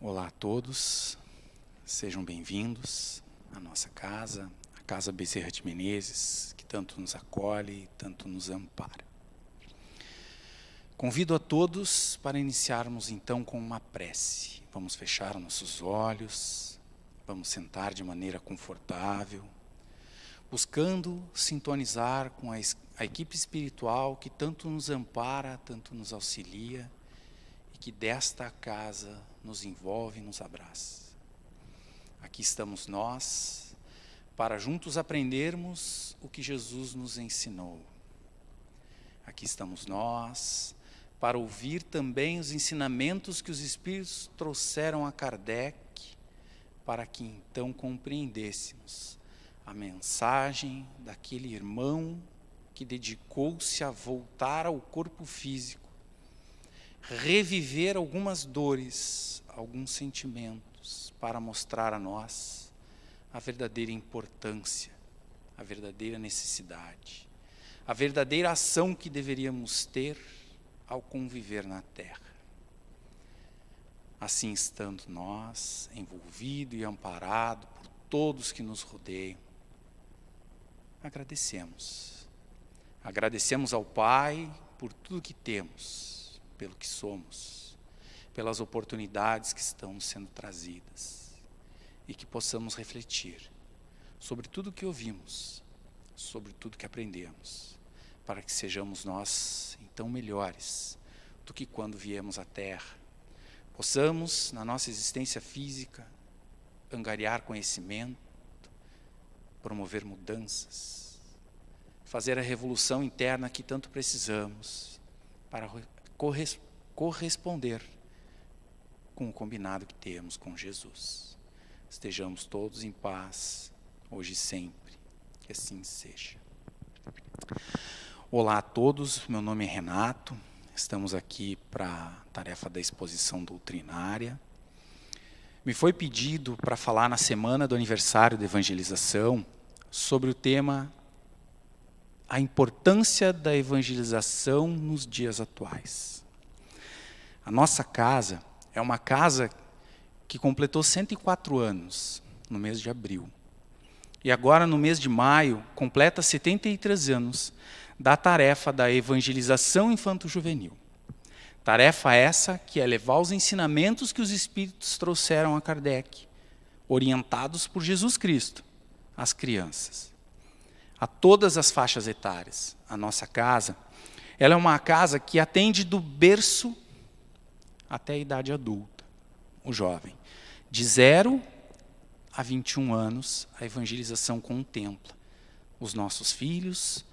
Olá a todos, sejam bem-vindos à nossa casa, a Casa Bezerra de Menezes, que tanto nos acolhe e tanto nos ampara. Convido a todos para iniciarmos então com uma prece. Vamos fechar nossos olhos, vamos sentar de maneira confortável, buscando sintonizar com a equipe espiritual que tanto nos ampara, tanto nos auxilia e que desta casa nos envolve e nos abraça. Aqui estamos nós para juntos aprendermos o que Jesus nos ensinou. Aqui estamos nós para ouvir também os ensinamentos que os Espíritos trouxeram a Kardec, para que então compreendêssemos a mensagem daquele irmão que dedicou-se a voltar ao corpo físico, reviver algumas dores, alguns sentimentos, para mostrar a nós a verdadeira importância, a verdadeira necessidade, a verdadeira ação que deveríamos ter ao conviver na Terra. Assim estando nós, envolvido e amparado por todos que nos rodeiam, agradecemos. Agradecemos ao Pai por tudo que temos, pelo que somos, pelas oportunidades que estão sendo trazidas, e que possamos refletir sobre tudo que ouvimos, sobre tudo que aprendemos, para que sejamos nós então melhores do que quando viemos à Terra. Possamos, na nossa existência física, angariar conhecimento, promover mudanças, fazer a revolução interna que tanto precisamos para corresponder com o combinado que temos com Jesus. Estejamos todos em paz, hoje e sempre, que assim seja. Olá a todos, meu nome é Renato, estamos aqui para a tarefa da exposição doutrinária. Me foi pedido para falar na semana do aniversário da evangelização sobre o tema a importância da evangelização nos dias atuais. A nossa casa é uma casa que completou 104 anos no mês de abril. E agora, no mês de maio, completa 73 anos da tarefa da evangelização infanto-juvenil. Tarefa essa que é levar os ensinamentos que os Espíritos trouxeram a Kardec, orientados por Jesus Cristo, às crianças, a todas as faixas etárias. A nossa casa, ela é uma casa que atende do berço até a idade adulta, o jovem. De 0 a 21 anos, a evangelização contempla os nossos filhos,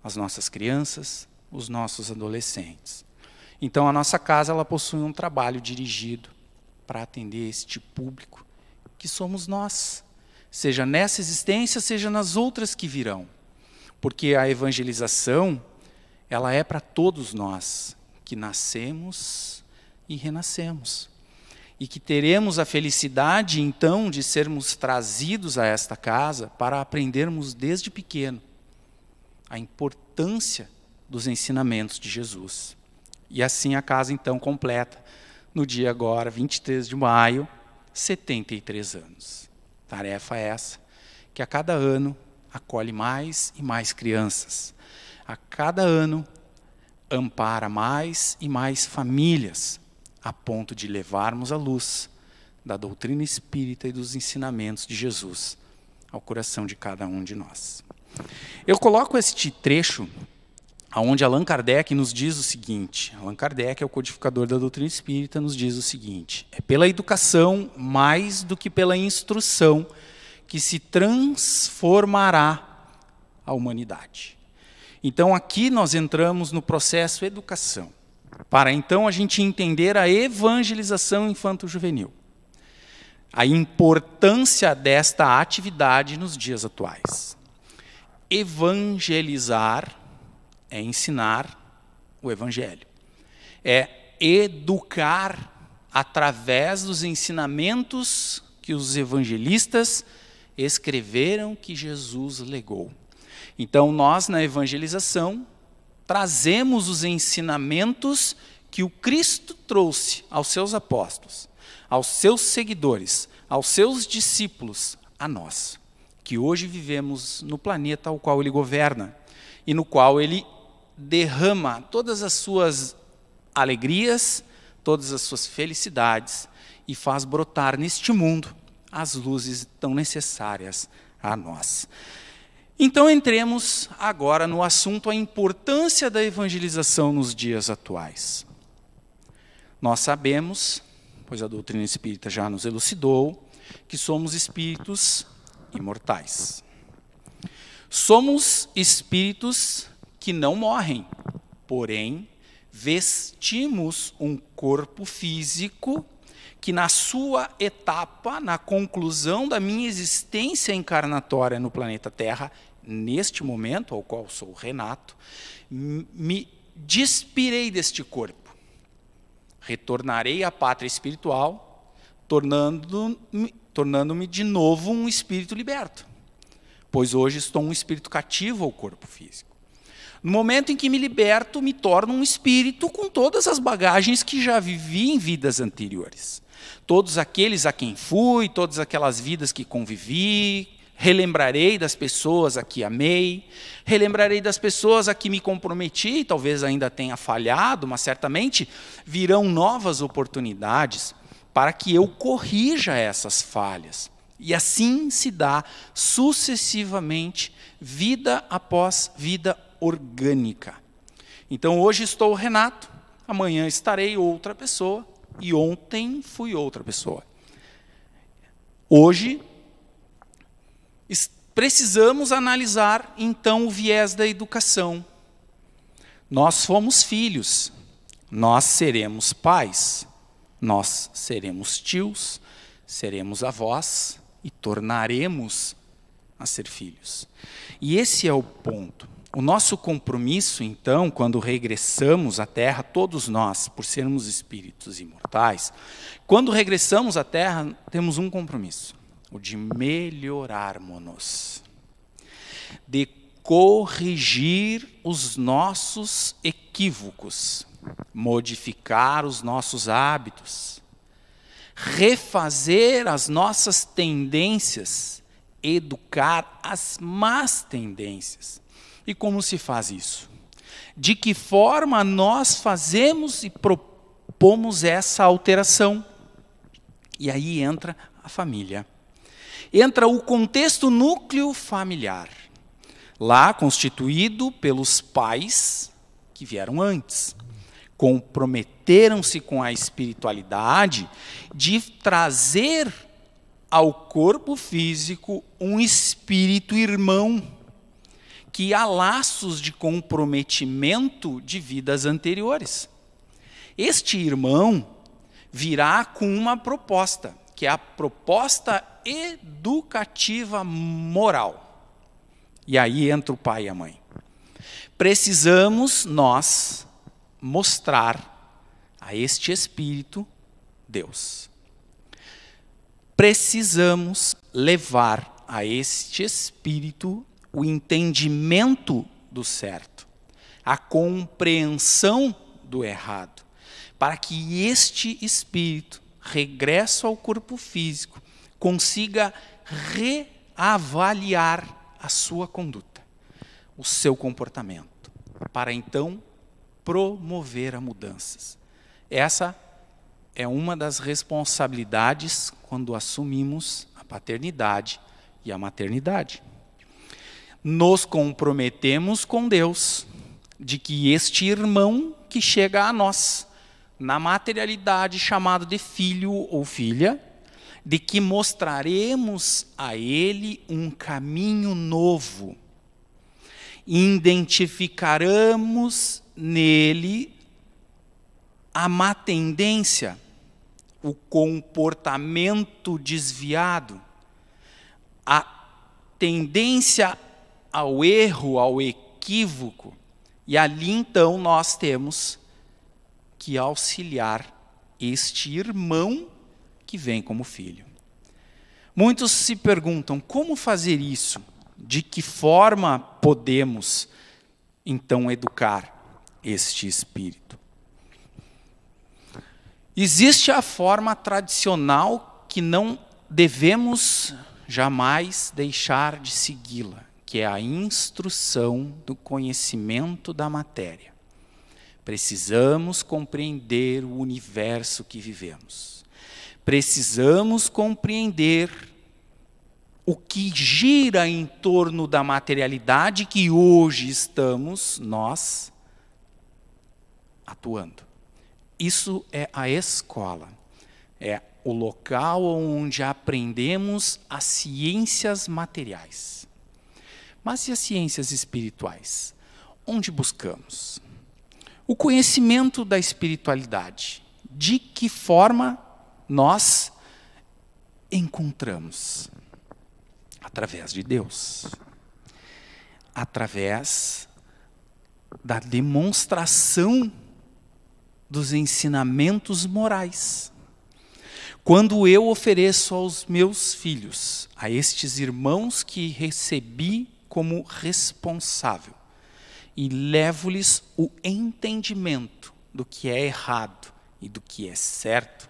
as nossas crianças, os nossos adolescentes. Então, a nossa casa ela possui um trabalho dirigido para atender este público, que somos nós, seja nessa existência, seja nas outras que virão. Porque a evangelização, ela é para todos nós, que nascemos e renascemos. E que teremos a felicidade, então, de sermos trazidos a esta casa para aprendermos desde pequeno a importância dos ensinamentos de Jesus. E assim a casa, então, completa, no dia agora, 23 de maio, 73 anos. Tarefa essa que a cada ano acolhe mais e mais crianças. A cada ano ampara mais e mais famílias, a ponto de levarmos a luz da doutrina espírita e dos ensinamentos de Jesus ao coração de cada um de nós. Eu coloco este trecho onde Allan Kardec nos diz o seguinte. Allan Kardec é o codificador da doutrina espírita, nos diz o seguinte: é pela educação mais do que pela instrução que se transformará a humanidade. Então aqui nós entramos no processo educação, para então a gente entender a evangelização infanto-juvenil, a importância desta atividade nos dias atuais. Evangelizar é ensinar o Evangelho, é educar através dos ensinamentos que os evangelistas escreveram, que Jesus legou. Então nós, na evangelização, trazemos os ensinamentos que o Cristo trouxe aos seus apóstolos, aos seus seguidores, aos seus discípulos, a nós, que hoje vivemos no planeta ao qual ele governa e no qual ele derrama todas as suas alegrias, todas as suas felicidades e faz brotar neste mundo as luzes tão necessárias a nós. Então entremos agora no assunto, a importância da evangelização nos dias atuais. Nós sabemos, pois a doutrina espírita já nos elucidou, que somos espíritos imortais. Somos espíritos que não morrem, porém vestimos um corpo físico que na sua etapa, na conclusão da minha existência encarnatória no planeta Terra, neste momento, ao qual sou Renato, me despirei deste corpo. Retornarei à pátria espiritual, tornando-me de novo um espírito liberto, pois hoje estou um espírito cativo ao corpo físico. No momento em que me liberto, me torno um espírito com todas as bagagens que já vivi em vidas anteriores. Todos aqueles a quem fui, todas aquelas vidas que convivi, relembrarei das pessoas a que amei, relembrarei das pessoas a que me comprometi, talvez ainda tenha falhado, mas certamente virão novas oportunidades para que eu corrija essas falhas. E assim se dá sucessivamente, vida após vida orgânica. Então hoje estou Renato, amanhã estarei outra pessoa, e ontem fui outra pessoa. Hoje precisamos analisar então o viés da educação. Nós fomos filhos, nós seremos pais, nós seremos tios, seremos avós e tornaremos a ser filhos. E esse é o ponto. O nosso compromisso, então, quando regressamos à Terra, todos nós, por sermos espíritos imortais, quando regressamos à Terra, temos um compromisso, o de melhorarmos-nos, de corrigir os nossos equívocos, modificar os nossos hábitos, refazer as nossas tendências, educar as más tendências. E como se faz isso? De que forma nós fazemos e propomos essa alteração? E aí entra a família. Entra o contexto núcleo familiar, lá constituído pelos pais que vieram antes. Comprometeram-se com a espiritualidade de trazer ao corpo físico um espírito irmão, que há laços de comprometimento de vidas anteriores. Este irmão virá com uma proposta, que é a proposta educativa moral. E aí entra o pai e a mãe. Precisamos nós mostrar a este espírito Deus. Precisamos levar a este espírito o entendimento do certo, a compreensão do errado, para que este espírito, regresso ao corpo físico, consiga reavaliar a sua conduta, o seu comportamento, para então promover a mudanças. Essa é uma das responsabilidades quando assumimos a paternidade e a maternidade. Nos comprometemos com Deus de que este irmão que chega a nós, na materialidade chamado de filho ou filha, de que mostraremos a ele um caminho novo, identificaremos nele a má tendência, o comportamento desviado, a tendência ao erro, ao equívoco, e ali então nós temos que auxiliar este irmão que vem como filho. Muitos se perguntam como fazer isso, de que forma podemos então educar este espírito. Existe a forma tradicional que não devemos jamais deixar de segui-la, que é a instrução do conhecimento da matéria. Precisamos compreender o universo que vivemos. Precisamos compreender o que gira em torno da materialidade que hoje estamos, nós, atuando. Isso é a escola. É o local onde aprendemos as ciências materiais. Mas e as ciências espirituais? Onde buscamos? O conhecimento da espiritualidade. De que forma nós encontramos? Através de Deus. Através da demonstração dos ensinamentos morais. Quando eu ofereço aos meus filhos, a estes irmãos que recebi como responsável, e levo-lhes o entendimento do que é errado e do que é certo,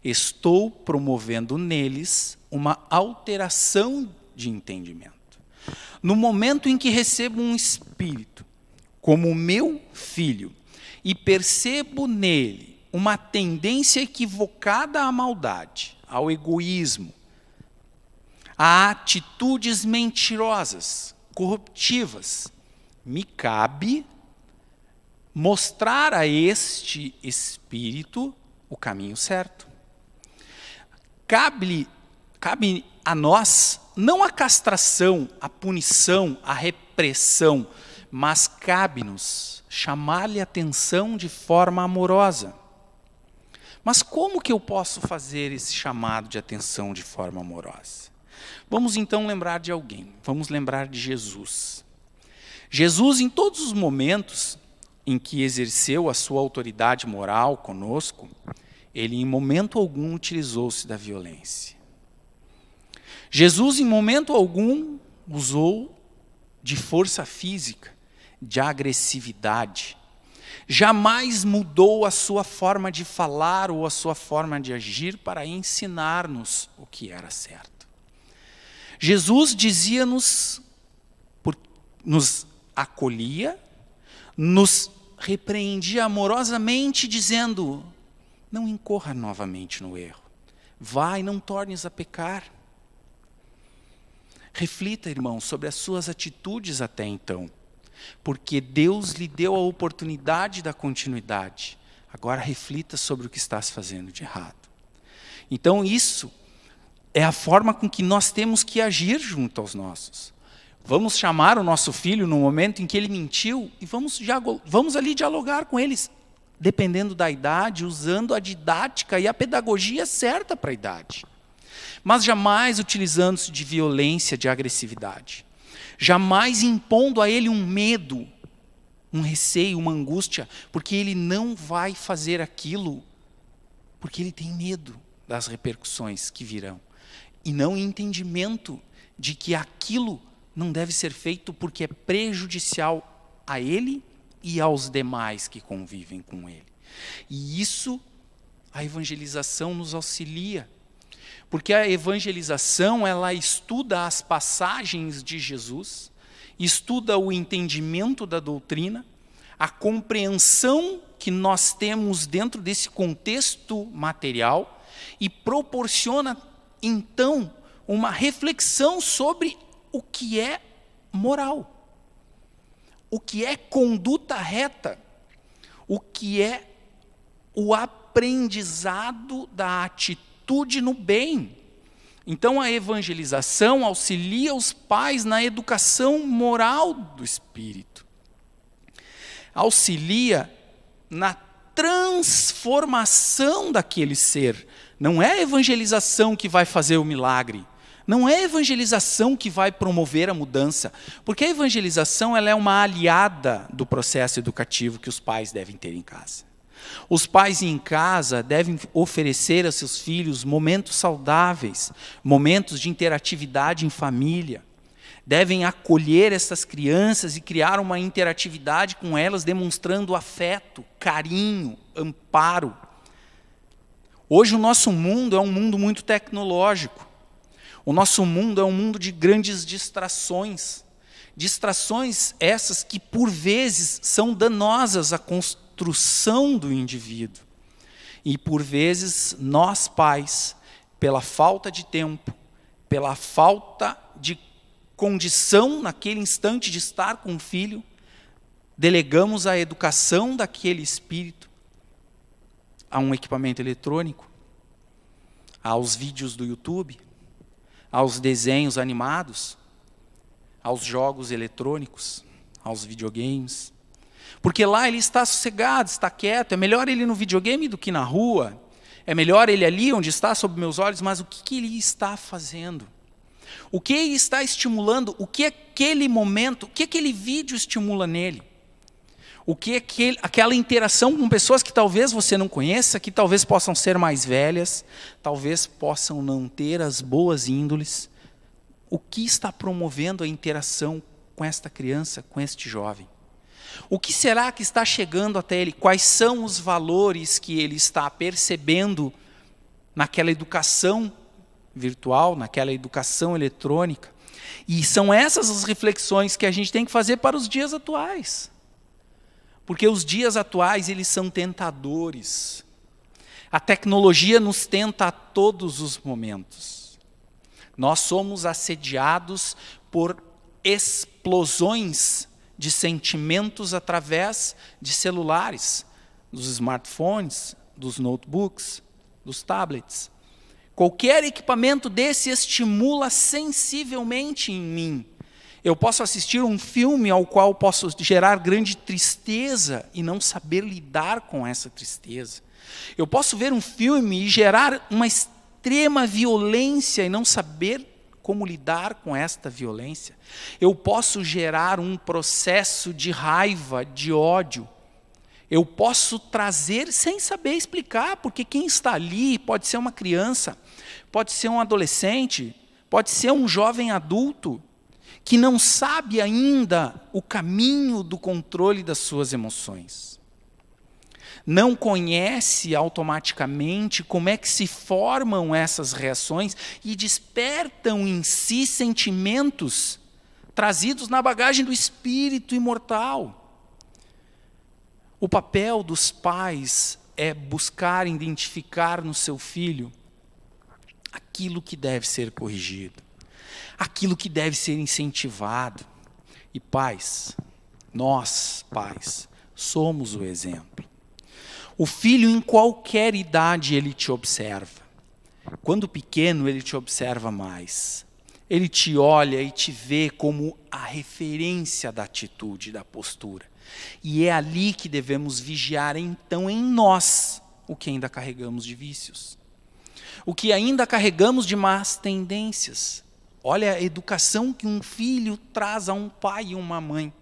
estou promovendo neles uma alteração de entendimento. No momento em que recebo um espírito como meu filho e percebo nele uma tendência equivocada à maldade, ao egoísmo, a atitudes mentirosas, corruptivas, me cabe mostrar a este espírito o caminho certo. Cabe a nós, não a castração, a punição, a repressão, mas cabe-nos chamar-lhe atenção de forma amorosa. Mas como que eu posso fazer esse chamado de atenção de forma amorosa? Vamos então lembrar de alguém, vamos lembrar de Jesus. Jesus, em todos os momentos em que exerceu a sua autoridade moral conosco, ele em momento algum utilizou-se da violência. Jesus em momento algum usou de força física, de agressividade. Jamais mudou a sua forma de falar ou a sua forma de agir para ensinar-nos o que era certo. Jesus dizia-nos, nos acolhia, nos repreendia amorosamente, dizendo: não incorra novamente no erro. Vai, não tornes a pecar. Reflita, irmão, sobre as suas atitudes até então. Porque Deus lhe deu a oportunidade da continuidade. Agora reflita sobre o que estás fazendo de errado. Então isso é a forma com que nós temos que agir junto aos nossos. Vamos chamar o nosso filho no momento em que ele mentiu e vamos ali dialogar com eles, dependendo da idade, usando a didática e a pedagogia certa para a idade. Mas jamais utilizando-se de violência, de agressividade. Jamais impondo a ele um medo, um receio, uma angústia, porque ele não vai fazer aquilo, porque ele tem medo das repercussões que virão. E não entendimento de que aquilo não deve ser feito porque é prejudicial a ele e aos demais que convivem com ele. E isso a evangelização nos auxilia. Porque a evangelização, ela estuda as passagens de Jesus, estuda o entendimento da doutrina, a compreensão que nós temos dentro desse contexto material e proporciona, então, uma reflexão sobre o que é moral, o que é conduta reta, o que é o aprendizado da atitude no bem. Então a evangelização auxilia os pais na educação moral do espírito. Auxilia na transformação daquele ser. Não é a evangelização que vai fazer o milagre. Não é a evangelização que vai promover a mudança. Porque a evangelização, ela é uma aliada do processo educativo que os pais devem ter em casa. Os pais em casa devem oferecer a seus filhos momentos saudáveis, momentos de interatividade em família. Devem acolher essas crianças e criar uma interatividade com elas, demonstrando afeto, carinho, amparo. Hoje o nosso mundo é um mundo muito tecnológico. O nosso mundo é um mundo de grandes distrações. Distrações essas que, por vezes, são danosas à construção do indivíduo. E, por vezes, nós, pais, pela falta de tempo, pela falta de condição naquele instante de estar com o filho, delegamos a educação daquele espírito a um equipamento eletrônico, aos vídeos do YouTube, aos desenhos animados, aos jogos eletrônicos, aos videogames. Porque lá ele está sossegado, está quieto. É melhor ele no videogame do que na rua. É melhor ele ali onde está, sob meus olhos. Mas o que ele está fazendo? O que ele está estimulando? O que aquele momento, o que aquele vídeo estimula nele? O que aquela interação com pessoas que talvez você não conheça, que talvez possam ser mais velhas, talvez possam não ter as boas índoles. O que está promovendo a interação com esta criança, com este jovem? O que será que está chegando até ele? Quais são os valores que ele está percebendo naquela educação virtual, naquela educação eletrônica? E são essas as reflexões que a gente tem que fazer para os dias atuais. Porque os dias atuais, eles são tentadores. A tecnologia nos tenta a todos os momentos. Nós somos assediados por explosões de sentimentos através de celulares, dos smartphones, dos notebooks, dos tablets. Qualquer equipamento desse estimula sensivelmente em mim. Eu posso assistir um filme ao qual posso gerar grande tristeza e não saber lidar com essa tristeza. Eu posso ver um filme e gerar uma extrema violência e não saber como lidar com esta violência. Eu posso gerar um processo de raiva, de ódio. Eu posso trazer sem saber explicar, porque quem está ali pode ser uma criança, pode ser um adolescente, pode ser um jovem adulto, que não sabe ainda o caminho do controle das suas emoções. Não conhece automaticamente como é que se formam essas reações e despertam em si sentimentos trazidos na bagagem do espírito imortal. O papel dos pais é buscar identificar no seu filho aquilo que deve ser corrigido, aquilo que deve ser incentivado. E pais, nós pais, somos o exemplo. O filho, em qualquer idade, ele te observa. Quando pequeno, ele te observa mais. Ele te olha e te vê como a referência da atitude, da postura. E é ali que devemos vigiar, então, em nós, o que ainda carregamos de vícios. O que ainda carregamos de más tendências. Olha a educação que um filho traz a um pai e uma mãe.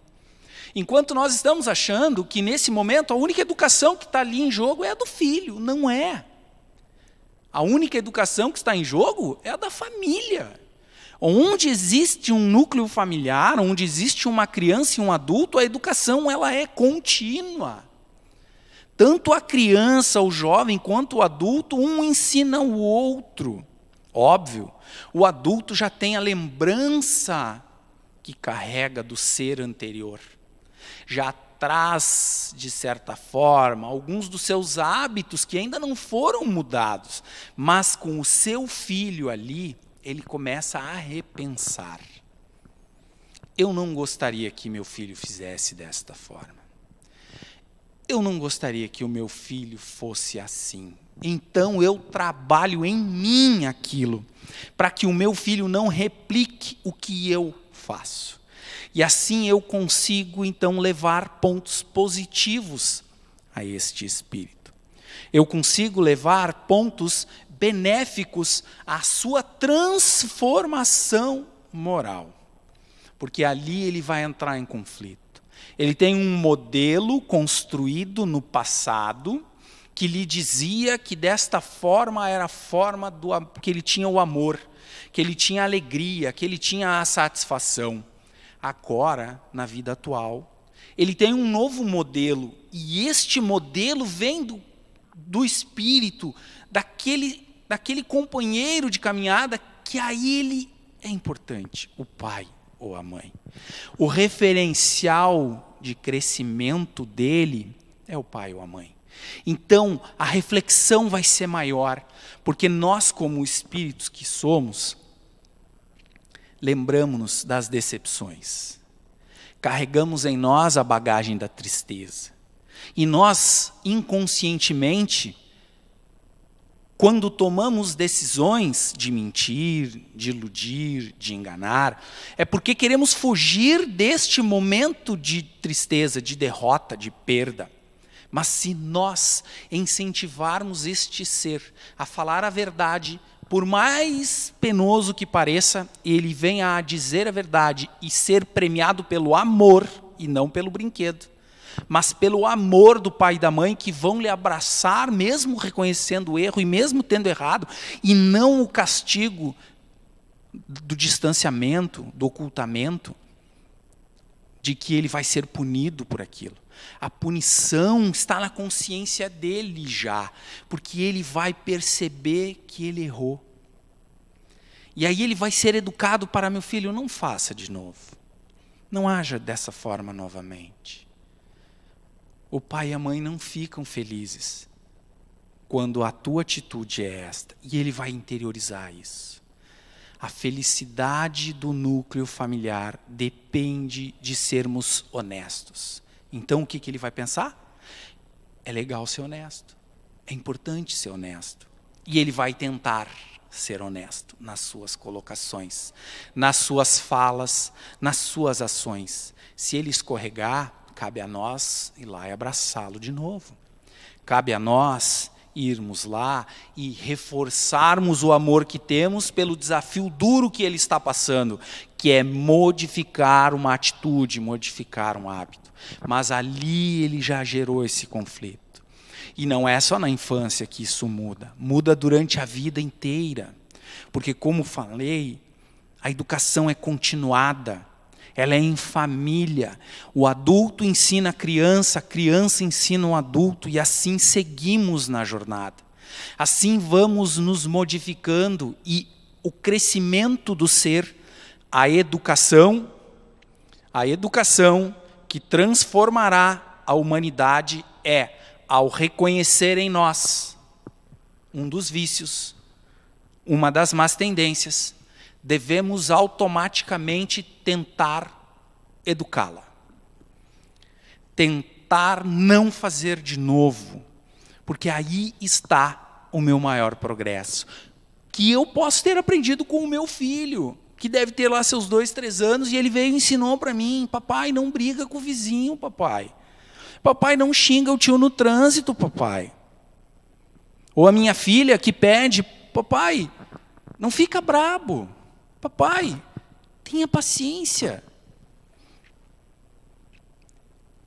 Enquanto nós estamos achando que, nesse momento, a única educação que está ali em jogo é a do filho. Não é. A única educação que está em jogo é a da família. Onde existe um núcleo familiar, onde existe uma criança e um adulto, a educação ela é contínua. Tanto a criança, o jovem, quanto o adulto, um ensina o outro. Óbvio, o adulto já tem a lembrança que carrega do ser anterior. Já traz, de certa forma, alguns dos seus hábitos que ainda não foram mudados. Mas com o seu filho ali, ele começa a repensar. Eu não gostaria que meu filho fizesse desta forma. Eu não gostaria que o meu filho fosse assim. Então eu trabalho em mim aquilo, para que o meu filho não replique o que eu faço. E assim eu consigo então levar pontos positivos a este espírito. Eu consigo levar pontos benéficos à sua transformação moral. Porque ali ele vai entrar em conflito. Ele tem um modelo construído no passado que lhe dizia que desta forma era a forma que ele tinha o amor, que ele tinha a alegria, que ele tinha a satisfação. Agora, na vida atual, ele tem um novo modelo, e este modelo vem do espírito, daquele companheiro de caminhada que a ele é importante, o pai ou a mãe. O referencial de crescimento dele é o pai ou a mãe. Então, a reflexão vai ser maior, porque nós, como espíritos que somos, lembramos-nos das decepções. Carregamos em nós a bagagem da tristeza. E nós, inconscientemente, quando tomamos decisões de mentir, de iludir, de enganar, é porque queremos fugir deste momento de tristeza, de derrota, de perda. Mas se nós incentivarmos este ser a falar a verdade, por mais penoso que pareça, ele venha a dizer a verdade e ser premiado pelo amor e não pelo brinquedo, mas pelo amor do pai e da mãe, que vão lhe abraçar mesmo reconhecendo o erro e mesmo tendo errado, e não o castigo do distanciamento, do ocultamento, de que ele vai ser punido por aquilo. A punição está na consciência dele já, porque ele vai perceber que ele errou. E aí ele vai ser educado para: meu filho, não faça de novo. Não haja dessa forma novamente. O pai e a mãe não ficam felizes quando a tua atitude é esta. E ele vai interiorizar isso. A felicidade do núcleo familiar depende de sermos honestos. Então o que ele vai pensar? É legal ser honesto. É importante ser honesto. E ele vai tentar ser honesto nas suas colocações, nas suas falas, nas suas ações. Se ele escorregar, cabe a nós ir lá e abraçá-lo de novo. Cabe a nós irmos lá e reforçarmos o amor que temos pelo desafio duro que ele está passando, que é modificar uma atitude, modificar um hábito. Mas ali ele já gerou esse conflito. E não é só na infância que isso muda, muda durante a vida inteira. Porque, como falei, a educação é continuada. Ela é em família. O adulto ensina a criança ensina o adulto, e assim seguimos na jornada. Assim vamos nos modificando, e o crescimento do ser, a educação que transformará a humanidade é, ao reconhecer em nós um dos vícios, uma das más tendências, devemos automaticamente tentar educá-la. Tentar não fazer de novo, porque aí está o meu maior progresso, que eu posso ter aprendido com o meu filho, que deve ter lá seus 2, 3 anos, e ele veio e ensinou para mim: papai, não briga com o vizinho, papai. Papai, não xinga o tio no trânsito, papai. Ou a minha filha que pede: papai, não fica brabo. Papai, tenha paciência.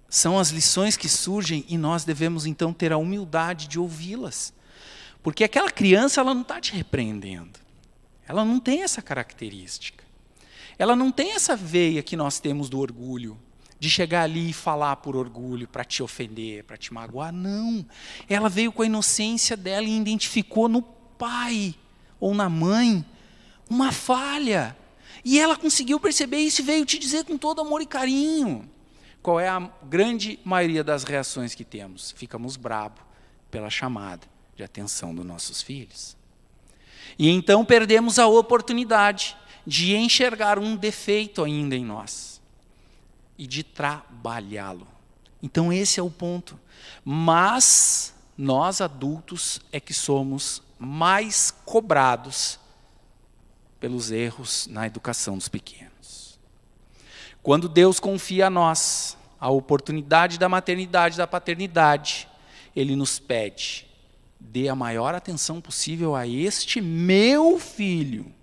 São as lições que surgem, e nós devemos então ter a humildade de ouvi-las. Porque aquela criança, ela não está te repreendendo. Ela não tem essa característica. Ela não tem essa veia que nós temos do orgulho, de chegar ali e falar por orgulho, para te ofender, para te magoar. Não. Ela veio com a inocência dela e identificou no pai ou na mãe uma falha. E ela conseguiu perceber isso e veio te dizer com todo amor e carinho. Qual é a grande maioria das reações que temos? Ficamos bravos pela chamada de atenção dos nossos filhos. E então perdemos a oportunidade de enxergar um defeito ainda em nós e de trabalhá-lo. Então esse é o ponto. Mas nós adultos é que somos mais cobrados pelos erros na educação dos pequenos. Quando Deus confia a nós a oportunidade da maternidade, da paternidade, Ele nos pede: dê a maior atenção possível a este meu filho.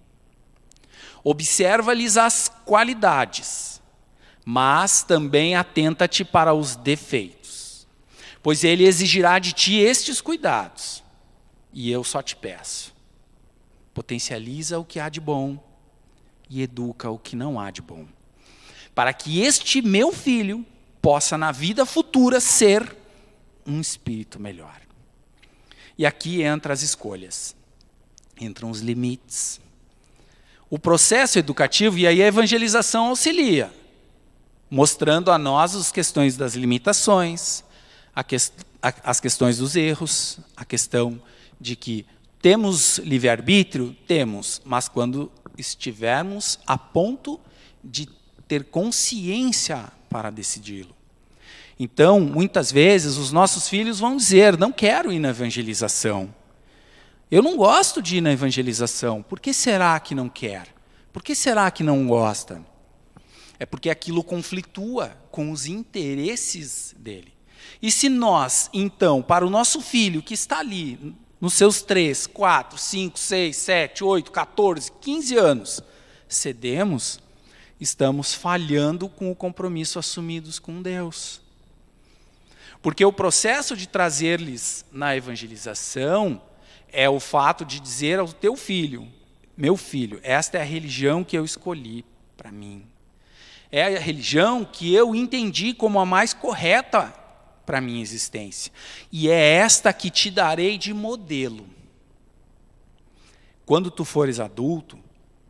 Observa-lhes as qualidades, mas também atenta-te para os defeitos, pois ele exigirá de ti estes cuidados, e eu só te peço: potencializa o que há de bom e educa o que não há de bom, para que este meu filho possa na vida futura ser um espírito melhor. E aqui entram as escolhas, entram os limites. O processo educativo e aí a evangelização auxilia, mostrando a nós as questões das limitações, as questões dos erros, a questão de que temos livre-arbítrio? Temos, mas quando estivermos a ponto de ter consciência para decidi-lo. Então, muitas vezes, os nossos filhos vão dizer, não quero ir na evangelização. Eu não gosto de ir na evangelização. Por que será que não quer? Por que será que não gosta? É porque aquilo conflitua com os interesses dele. E se nós, então, para o nosso filho que está ali, nos seus 3, 4, 5, 6, 7, 8, 14, 15 anos, cedemos, estamos falhando com o compromisso assumidos com Deus. Porque o processo de trazer-lhes na evangelização é o fato de dizer ao teu filho, meu filho, esta é a religião que eu escolhi para mim. É a religião que eu entendi como a mais correta para a minha existência. E é esta que te darei de modelo. Quando tu fores adulto,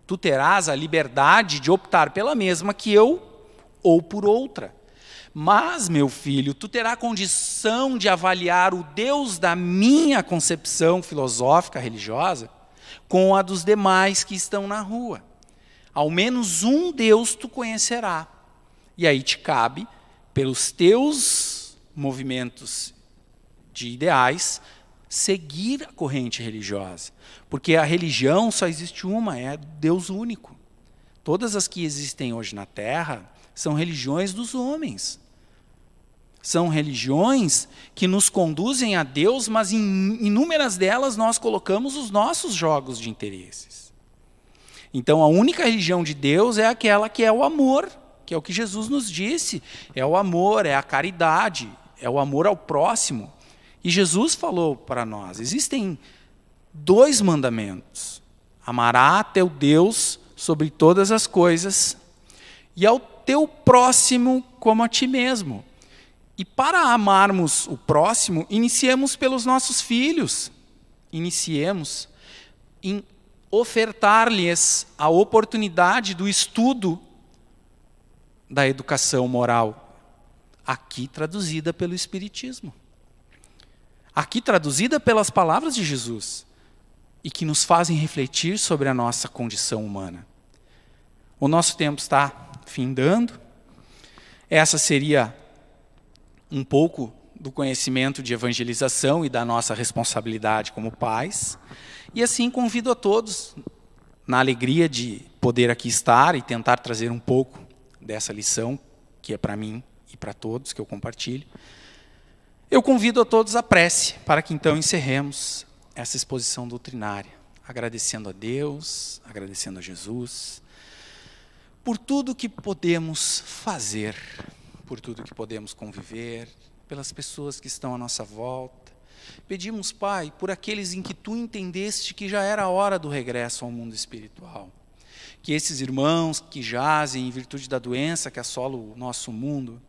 tu terás a liberdade de optar pela mesma que eu ou por outra. Mas, meu filho, tu terás condição de avaliar o Deus da minha concepção filosófica, religiosa, com a dos demais que estão na rua. Ao menos um Deus tu conhecerá. E aí te cabe, pelos teus movimentos de ideais, seguir a corrente religiosa. Porque a religião só existe uma, é Deus único. Todas as que existem hoje na Terra são religiões dos homens. São religiões que nos conduzem a Deus, mas em inúmeras delas nós colocamos os nossos jogos de interesses. Então a única religião de Deus é aquela que é o amor, que é o que Jesus nos disse. É o amor, é a caridade, é o amor ao próximo. E Jesus falou para nós, existem 2 mandamentos. Amará teu Deus sobre todas as coisas e ao teu próximo como a ti mesmo. E para amarmos o próximo, iniciemos pelos nossos filhos. Iniciemos em ofertar-lhes a oportunidade do estudo da educação moral, aqui traduzida pelo Espiritismo. Aqui traduzida pelas palavras de Jesus, e que nos fazem refletir sobre a nossa condição humana. O nosso tempo está findando. Essa seria um pouco do conhecimento de evangelização e da nossa responsabilidade como pais. E assim convido a todos, na alegria de poder aqui estar e tentar trazer um pouco dessa lição, que é para mim e para todos, que eu compartilho. Eu convido a todos à prece, para que então encerremos essa exposição doutrinária, agradecendo a Deus, agradecendo a Jesus, por tudo que podemos fazer, por tudo que podemos conviver, pelas pessoas que estão à nossa volta. Pedimos, Pai, por aqueles em que Tu entendeste que já era a hora do regresso ao mundo espiritual. Que esses irmãos que jazem em virtude da doença que assola o nosso mundo,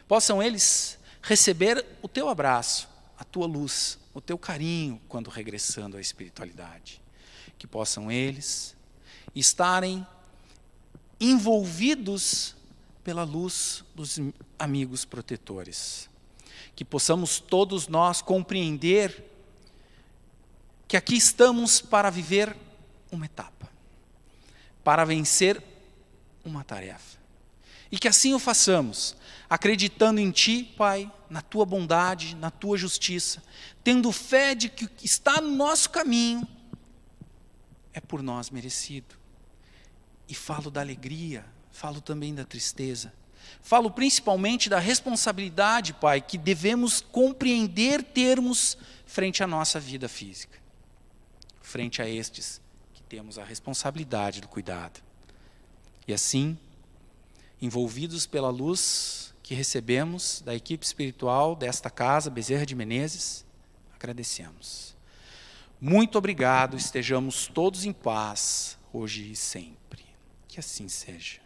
possam eles receber o Teu abraço, a Tua luz, o Teu carinho quando regressando à espiritualidade. Que possam eles estarem envolvidos pela luz dos amigos protetores. Que possamos todos nós compreender que aqui estamos para viver uma etapa, para vencer uma tarefa. E que assim o façamos, acreditando em Ti, Pai, na Tua bondade, na Tua justiça, tendo fé de que o que está no nosso caminho é por nós merecido. E falo da alegria, falo também da tristeza. Falo principalmente da responsabilidade, Pai, que devemos compreender termos frente à nossa vida física. Frente a estes que temos a responsabilidade do cuidado. E assim, envolvidos pela luz que recebemos da equipe espiritual desta casa, Bezerra de Menezes, agradecemos. Muito obrigado, estejamos todos em paz, hoje e sempre. Que assim seja.